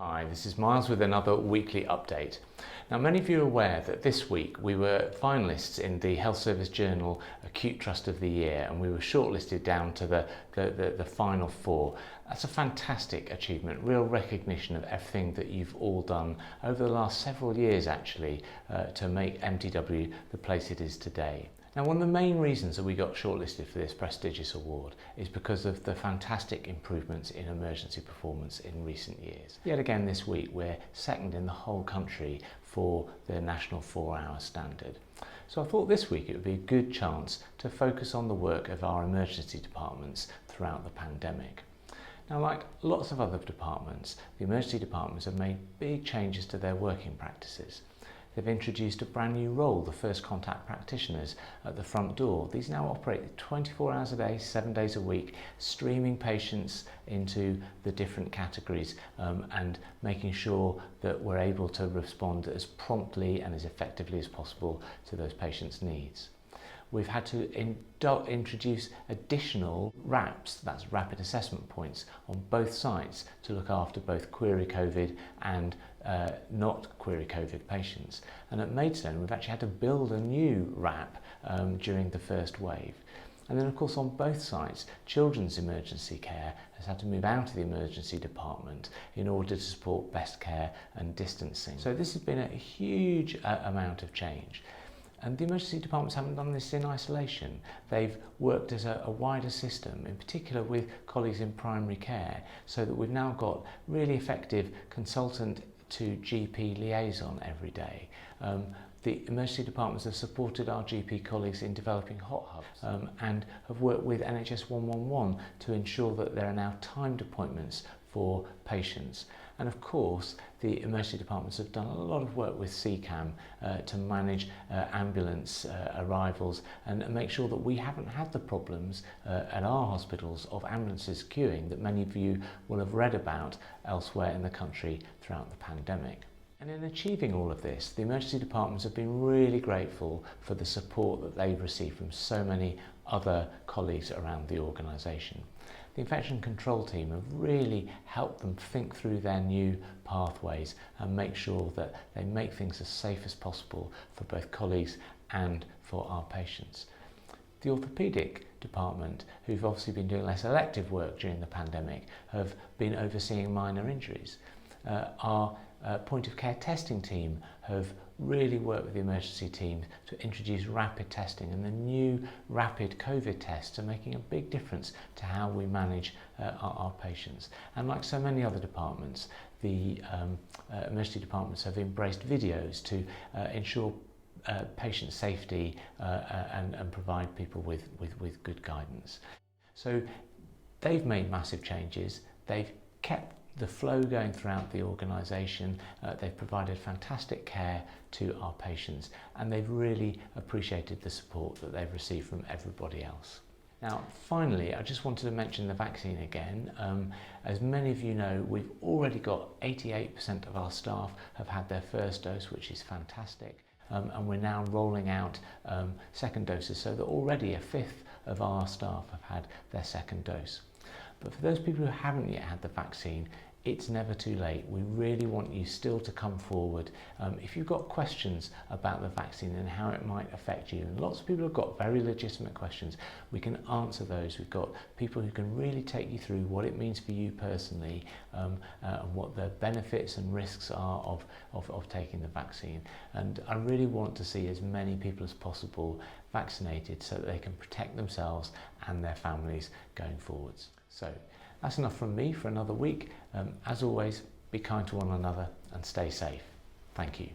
Hi, this is Miles with another weekly update. Now, many of you are aware that this week we were finalists in the Health Service Journal Acute Trust of the Year, and we were shortlisted down to the final four. That's a fantastic achievement, real recognition of everything that you've all done over the last several years actually to make MTW the place it is today. Now, one of the main reasons that we got shortlisted for this prestigious award is because of the fantastic improvements in emergency performance in recent years. Yet again this week we're second in the whole country for the national 4-hour standard. So I thought this week it would be a good chance to focus on the work of our emergency departments throughout the pandemic. Now, like lots of other departments, the emergency departments have made big changes to their working practices. They've introduced a brand new role, the first contact practitioners at the front door. These now operate 24 hours a day, 7 days a week, streaming patients into the different categories and making sure that we're able to respond as promptly and as effectively as possible to those patients' needs. We've had to introduce additional RAPs, that's rapid assessment points, on both sites to look after both query COVID and not query COVID patients. And at Maidstone we've actually had to build a new RAP during the first wave. And then of course on both sites, children's emergency care has had to move out of the emergency department in order to support best care and distancing. So this has been a huge amount of change. And the emergency departments haven't done this in isolation. They've worked as a wider system, in particular with colleagues in primary care, so that we've now got really effective consultant to GP liaison every day. The emergency departments have supported our GP colleagues in developing hot hubs and have worked with NHS 111 to ensure that there are now timed appointments for patients. And of course, the emergency departments have done a lot of work with CCAM to manage ambulance arrivals and make sure that we haven't had the problems at our hospitals of ambulances queuing that many of you will have read about elsewhere in the country throughout the pandemic. And in achieving all of this, the emergency departments have been really grateful for the support that they've received from so many other colleagues around the organisation. The infection control team have really helped them think through their new pathways and make sure that they make things as safe as possible for both colleagues and for our patients. The orthopaedic department, who've obviously been doing less elective work during the pandemic, have been overseeing minor injuries. Our point of care testing team have really worked with the emergency team to introduce rapid testing, and the new rapid COVID tests are making a big difference to how we manage our patients. And like so many other departments, the emergency departments have embraced videos to ensure patient safety and provide people with good guidance. So they've made massive changes. They've kept the flow going throughout the organisation. They've provided fantastic care to our patients, and they've really appreciated the support that they've received from everybody else. Now, finally, I just wanted to mention the vaccine again. As many of you know, we've already got 88% of our staff have had their first dose, which is fantastic. And we're now rolling out second doses, so that already a fifth of our staff have had their second dose. But for those people who haven't yet had the vaccine, it's never too late. We really want you still to come forward. If you've got questions about the vaccine and how it might affect you, and lots of people have got very legitimate questions, we can answer those. We've got people who can really take you through what it means for you personally and what the benefits and risks are of taking the vaccine. And I really want to see as many people as possible vaccinated so that they can protect themselves and their families going forwards. So that's enough from me for another week. As always, be kind to one another and stay safe. Thank you.